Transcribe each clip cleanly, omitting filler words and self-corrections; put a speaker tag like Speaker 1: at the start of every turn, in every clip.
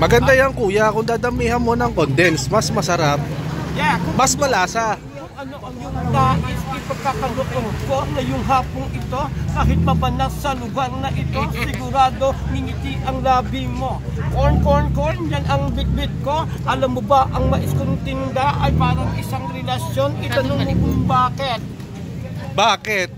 Speaker 1: Maganda yan kuya, kung dadamihan mo ng condensed, mas masarap, mas malasa.
Speaker 2: Yung nais ipagkakaloob ko na yung hapong ito, kahit mabanas sa lugar na ito, sigurado ngingiti ang labi mo. Corn, yan ang bitbit ko. Alam mo ba, ang mais kong tinda ay parang isang relasyon. Itanong mo kung bakit.
Speaker 1: Bakit?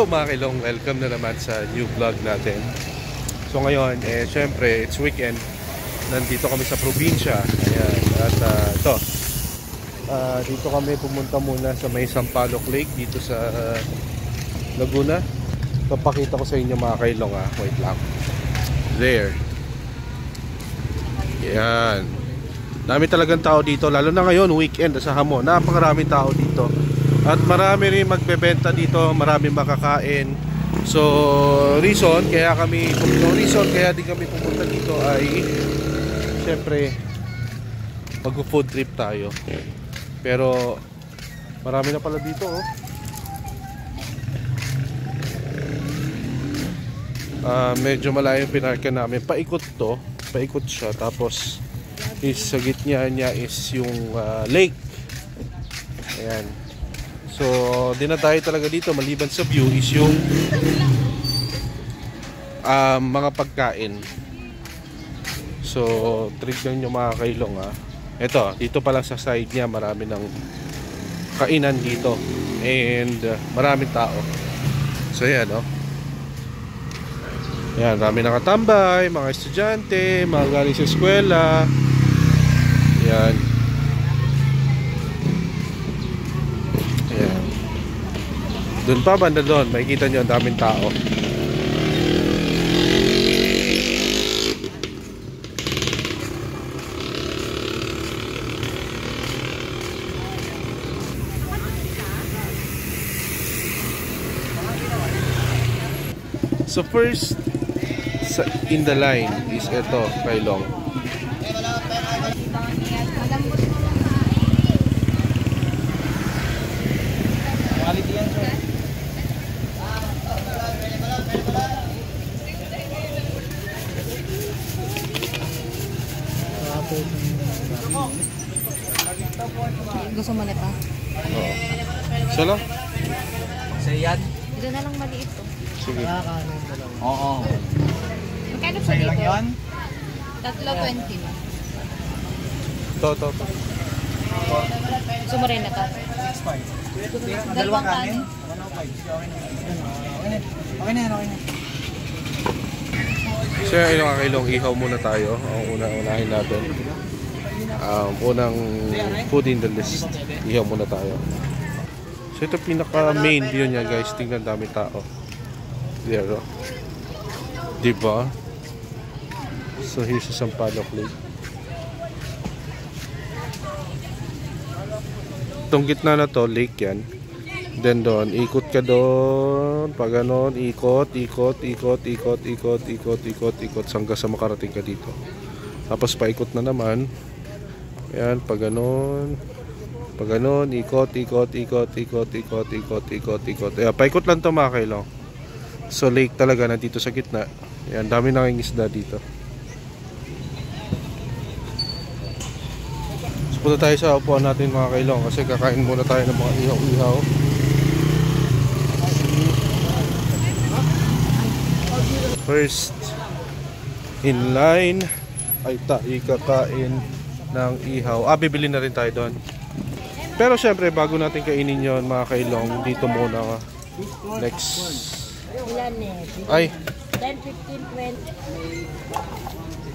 Speaker 1: Mga kilong, welcome na naman sa new vlog natin. So ngayon, syempre, it's weekend. Nandito kami sa probinsya. Ayan, at ito. Dito kami pumunta muna sa may Sampaloc Lake dito sa Laguna. Papakita ko sa inyo mga kilong wait lang. There. Ayan. Dami talagang tao dito, lalo na ngayon, weekend sa hamon. Napakaraming tao dito. At marami rin magbebenta dito, marami makakain. So, reason kaya din kami pumunta dito ay syempre mag-food trip tayo. Pero marami na pala dito, oh. Medyo malayo yung pinarkan namin. Paikot siya. Tapos sa gitna niya is yung lake. Ayan. So, dinadayo talaga dito maliban sa view is yung mga pagkain. So, trignan nyo mga kailong Ito, dito pa lang sa side niya marami ng kainan dito. And maraming tao. So, yan, no? Yan, marami nakatambay, mga estudyante, mga galing sa eskwela. Yan. Doon pa, banda doon, makikita nyo ang daming tao. So first in the line is ito, kailong.
Speaker 3: Gusto mo na pa?
Speaker 1: Oo. Isa lang?
Speaker 2: Sa yan?
Speaker 3: Ito na lang maliit to.
Speaker 1: Sige.
Speaker 2: Oo.
Speaker 3: Magkano sa dito?
Speaker 2: Yan?
Speaker 3: 3.20 na.
Speaker 1: To.
Speaker 3: Gusto mo rin na to?
Speaker 2: 6.5.
Speaker 3: Dalawang kanin?
Speaker 2: Okay na.
Speaker 1: So yun mga kailong, ihaw muna tayo. Ang unahin natin. Unang food in the list. Ihaw muna tayo. So ito pinaka main view niya guys. Tingnan dami tao. There, oh. Diba? So here's sa Sampaloc Lake. Itong gitna na to, lake yan. Then doon, ikot ka doon. Pag ganon, ikot hanggang sa makarating ka dito. Tapos paikot na naman. Ayan, pag ganon, ikot. Ayan, paikot lang ito mga kailong. So lake talaga nandito sa gitna. Ayan, dami nangingisda dito. So punta tayo sa upuan natin mga kailong kasi kakain muna tayo ng mga ihaw-ihaw. First in line ay tayo kakain ng ihaw. Bibili na rin tayo doon. Pero syempre bago natin kainin yon mga kailong, dito muna next. Ay
Speaker 3: 10, 15, 20.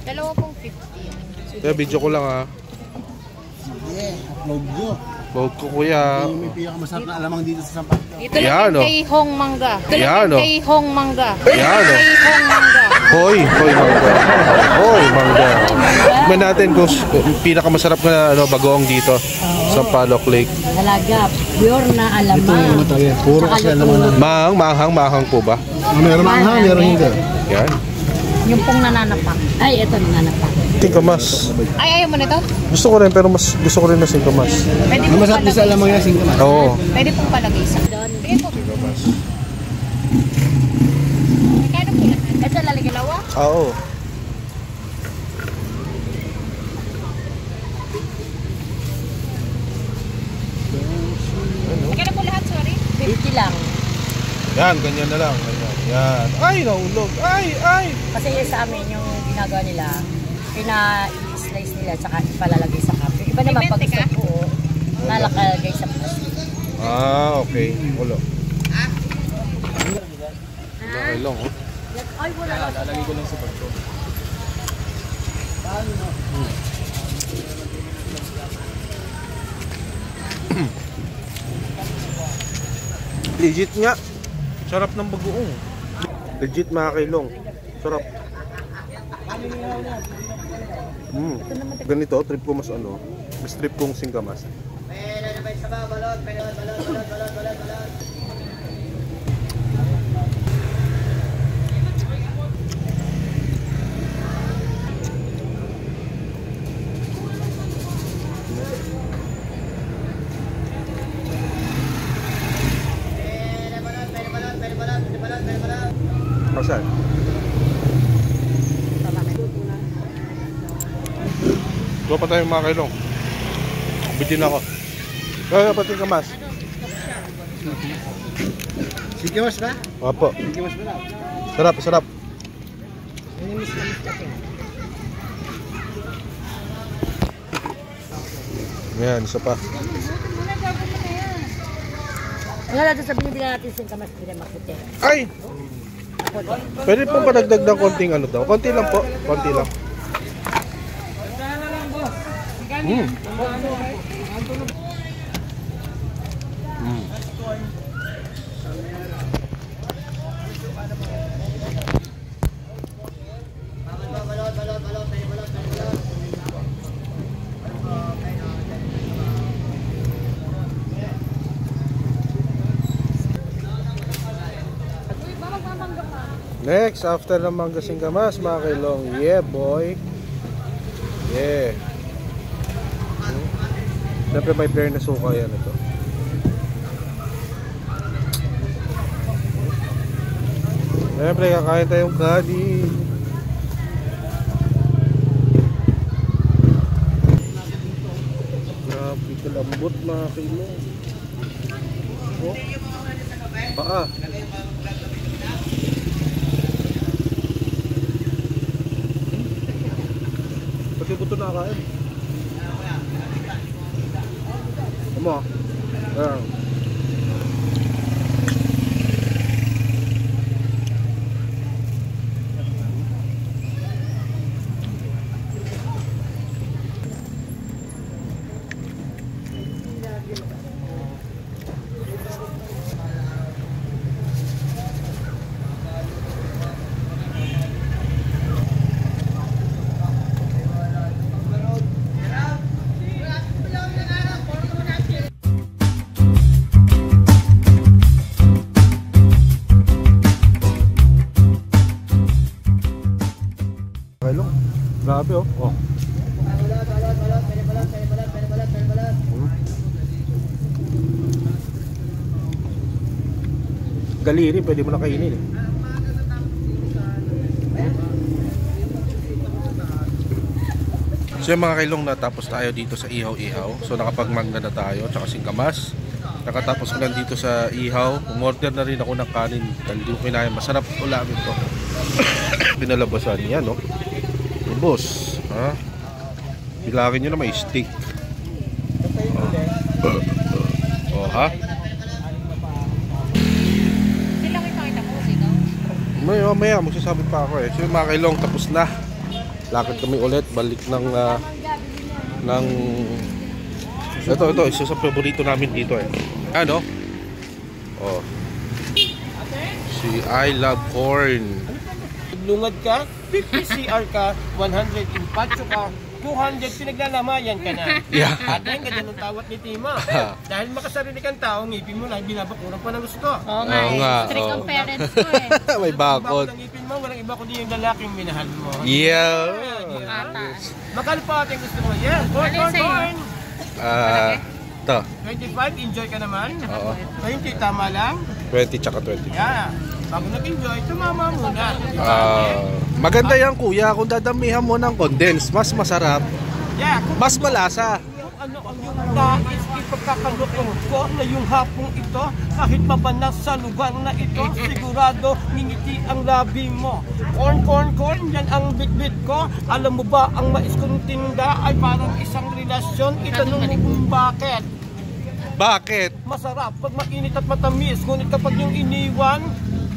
Speaker 3: Dalawa pong 15.
Speaker 1: Kaya video ko lang
Speaker 2: Sige, upload nyo.
Speaker 1: Bawag ko kuya.
Speaker 4: May pinakamasarap na alamang dito sa Sampag.
Speaker 3: Dito lang
Speaker 1: Yan,
Speaker 3: yung
Speaker 1: oh.
Speaker 3: kay Hong Mangga. Dito lang
Speaker 1: Yan,
Speaker 3: yung
Speaker 1: oh.
Speaker 3: kay Hong Mangga.
Speaker 1: Yan, oh.
Speaker 3: Kay Hong Mangga.
Speaker 1: Hoy mangga. Hoy mangga. Tignan natin kung pinakamasarap na bagoong dito sa Palok Lake.
Speaker 3: Talaga, pure na
Speaker 4: Ito
Speaker 3: alamang.
Speaker 4: yung matawin. Puro kasi alamang na.
Speaker 1: Mahang po ba?
Speaker 4: Meron manghang, meron hindi.
Speaker 1: Yan.
Speaker 3: Yung pong nananapak. Ay, ito nananapak.
Speaker 1: Singkamas.
Speaker 3: Ay, ayaw mo nito?
Speaker 1: Gusto ko rin pero mas gusto ko rin na singkamas.
Speaker 3: Pwede
Speaker 4: Ang
Speaker 3: pong
Speaker 4: masarap din sa
Speaker 3: palagay
Speaker 4: alamang yan, singkamas.
Speaker 1: Oo.
Speaker 3: Pwede pong palagay sa doon. Sige po. Magkano po yan? Ito laligilawa?
Speaker 1: Oo.
Speaker 3: Magkano po lahat, sorry? 50 lang.
Speaker 1: Yan, ganyan na lang. Ganyan. Yan. Ay, nahulog. Ay.
Speaker 3: Kasi yung sa amin, yung ginagawa nila, pina-slice nila tsaka ipalalagay sa cup. Yung iba naman pag gusto po, nalakalagay sa plastic.
Speaker 1: Ah, okay. Ulo. Okay lang, oh.
Speaker 3: Ay, wala lang.
Speaker 4: Lalagay ko lang sa pagko.
Speaker 1: Legit nga. Sarap ng bagoong. Legit mga kailong. Sarap. Ganito, trip ko mas mas trip kong singkamas. Asan? Gawa pa tayo mga kailong. Bitin ako. Kaya pati kamas.
Speaker 4: Singkamas ba?
Speaker 1: Opo.
Speaker 4: Singkamas ba lang?
Speaker 1: Sarap. Yan, isa pa.
Speaker 3: Wala natin sabihin din natin singkamas din makuti.
Speaker 1: Ay! Pwede pong padagdag ng konting daw. Konti lang po. Konti lang. Next, after ng mangga singkamas, mga kailong. Yeah, boy. Yeah. Siyempre may player na suka yan ito. Siyempre, kakain tayong kanin. Grabe, kalambot mga kailong. Oh. Paa. Pati buto na kain. Ano? Ayan. Grabe oh. Oh. Galiri, pwede mo na kainin eh. So yung mga kailong, natapos tayo dito sa ihaw-ihaw. So nakapagmangga na tayo, tsaka singkamas. Nakatapos ko lang dito sa ihaw. Umorder na rin ako ng kanin. Dahil di ko kinain. Masarap ulamin to. Pinalabasan yan no. Boss, ha? Bilangin nyo na may steak. Oh, ha?
Speaker 3: Sila ko ipakita ko, sigaw.
Speaker 1: Maya, magsasabi pa ako eh. So mga kailong, tapos na. Lakad kami ulit, balik ng Ito, isa sa paborito namin dito eh. Ano? Oh. Si I Love Corn.
Speaker 2: Lungad ka, 50 CR ka, 100 impacho ka, 200 pinaglalamayan ka na.
Speaker 1: Yeah.
Speaker 2: At yan, ganyan ang tawat ni Tima. Dahil makasarili kang tao, ngipin mo lang, binabakuran pa ng gusto.
Speaker 3: Oo nga,
Speaker 1: Oo nga,
Speaker 3: strict
Speaker 1: oo.
Speaker 3: ang parents ko eh.
Speaker 1: May bakod.
Speaker 2: Ang ngipin mo, walang iba kundi yung lalaking minahal mo.
Speaker 1: Yeah.
Speaker 3: Ata.
Speaker 2: Makal pa ating gusto mo. Yes, corn,
Speaker 3: Ano
Speaker 2: corn,
Speaker 3: sa'yo?
Speaker 2: corn.
Speaker 1: Ito.
Speaker 2: 25, enjoy ka naman.
Speaker 1: Oo.
Speaker 2: 20, tama lang.
Speaker 1: 20 tsaka 20.
Speaker 2: Yeah. Bago nag-enjoy, tumama muna.
Speaker 1: Maganda yan kuya, kung dadamihan mo ng condense, mas masarap,
Speaker 2: Yeah, kung
Speaker 1: mas malasa.
Speaker 2: ano ang yung nais ipagkakaluto ko na yung hapong ito, kahit mabanas sa lugar na ito, sigurado ngingiti ang labi mo. Corn, corn, corn, yan ang bitbit ko. Alam mo ba, ang mais kong tinda ay parang isang relasyon. Itanong mo kung bakit.
Speaker 1: Bakit?
Speaker 2: Masarap pag mainit at matamis, ngunit kapag yung iniwan,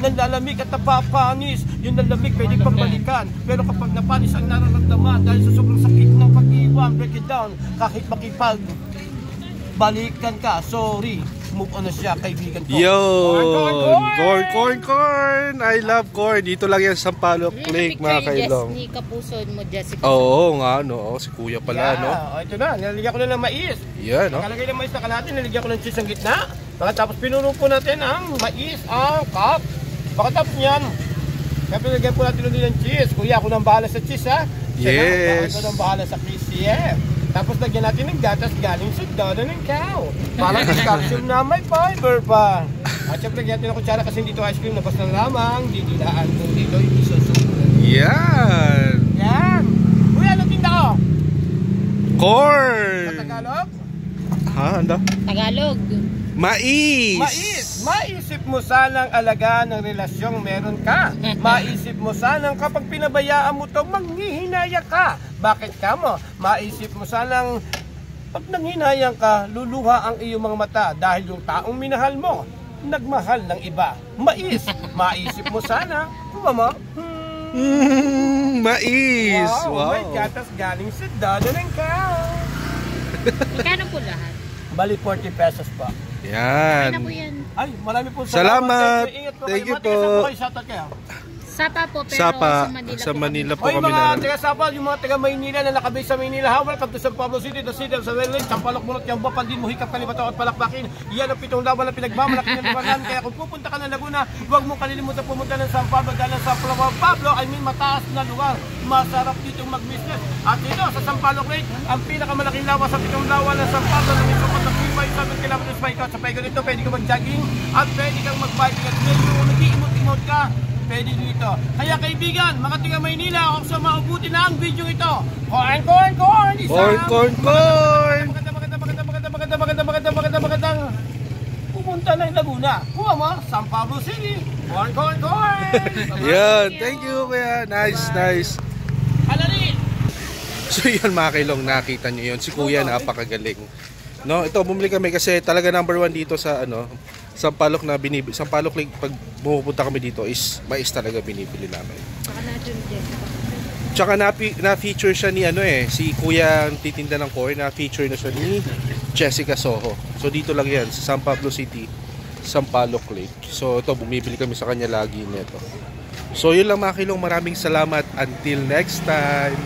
Speaker 2: nanlalamig at napapanis. Yung nalamig pwede pang balikan. Pero kapag napanis ang nararamdaman dahil sa sobrang sakit ng pag-iwan, break it down. Kahit makipag balikan ka, sorry. Move on na siya, kaibigan ko.
Speaker 1: Corn. I love corn. Dito lang yan sa Sampaloc Lake, mga kailong.
Speaker 3: Ni Kapuso mo, Jessica.
Speaker 1: Oo nga, no. Si kuya pala, no.
Speaker 2: Ito na, nilalagyan ko na ng mais.
Speaker 1: Yan, no.
Speaker 2: Nakalagay ng mais na kalahati, nilalagyan ko ng cheese ang gitna. Pagkatapos pinuno po natin ang mais, ang cup. Pagkatapos niyan, kaya pinagyan po natin ulit ng cheese. Kuya, ako nang bahala sa cheese, ha?
Speaker 1: Yes.
Speaker 2: Ako nang bahala sa KCF. Tapos lagyan natin ng gatas galing sa dada ng cow. Para sa calcium na may fiber pa. At syempre, lagyan natin ng kutsara kasi dito ice cream labas na lamang. Didilaan kung dito yung isusunod.
Speaker 1: Yan.
Speaker 2: Yan. Kuya, ano tinda ko? Sa
Speaker 1: Corn.
Speaker 2: Tagalog?
Speaker 1: Ha, ano?
Speaker 3: Tagalog.
Speaker 1: Mais.
Speaker 2: Maisip mo sanang alagaan ng relasyong meron ka. Maisip mo sanang kapag pinabayaan mo to, manghihinaya ka. Bakit ka mo? Maisip mo sanang pag nanghinayang ka, luluha ang iyong mga mata dahil yung taong minahal mo, nagmahal ng iba. Maisip mo sana, kumama,
Speaker 1: Mais.
Speaker 2: wow, may gatas galing sa dada ng cow.
Speaker 3: Magkano po lahat?
Speaker 2: Bali 40 pesos pa.
Speaker 1: Yan.
Speaker 3: Ano po yan?
Speaker 2: Ay, marami po
Speaker 1: Salamat.
Speaker 2: Ingat po
Speaker 1: Thank
Speaker 2: kayo.
Speaker 1: you
Speaker 2: Mga taga-sapa
Speaker 1: po.
Speaker 2: kayo, shoutout kayo.
Speaker 3: Sapa po, pero
Speaker 1: Sapa,
Speaker 3: sa Manila
Speaker 1: po
Speaker 2: Oy,
Speaker 1: kami
Speaker 2: mga
Speaker 1: na.
Speaker 2: taga-Sapa, yung mga taga-Maynila na nakabase sa Maynila, ha, welcome to San Pablo City, the city of San Maynila, Sampaloc, Munot, Yamba, Pandin, Muhikap, Kalibato at Palakpakin. Yan ang 7 laban na pinagmamalaki ng luparan. Kaya kung pupunta ka ng Laguna, huwag mong kalilimutan pumunta ng San Pablo dahil sa Pablo, I mean mataas na lugar. Masarap dito mag-business. At dito sa Sampaloc Lake, ang pinakamalaking lawa sa 7 lawa ng San Pablo na nito sa 3.7 kilometers by ikaw. Sa paigo nito, pwede ka mag-jogging at pwede kang mag-biking at medyo nag-iimot-imot ka. Pwede dito. Kaya kaibigan, mga taga Maynila, kung sa maubuti na ang video ito, corn! Magandang pupunta ng Laguna. Kuha mo, San Pablo City. Corn!
Speaker 1: Yan. Thank you, kuya. Nice.
Speaker 2: Alarin!
Speaker 1: So yun mga kailong, nakita nyo yun. Si kuya napakagaling. No, ito bumili kami kasi talaga number 1 dito sa Sampaloc na binibili. Sampaloc Lake, pag pumupunta kami dito is mais talaga binibili namin. Tsaka na-feature siya ni si kuya ang titinda ng corn, na-feature na siya ni Jessica Soho. So dito lang yan sa San Pablo City, Sampaloc Lake. So ito bumibili kami sa kanya lagi nito. So yun lang mga kilong, maraming salamat. Until next time.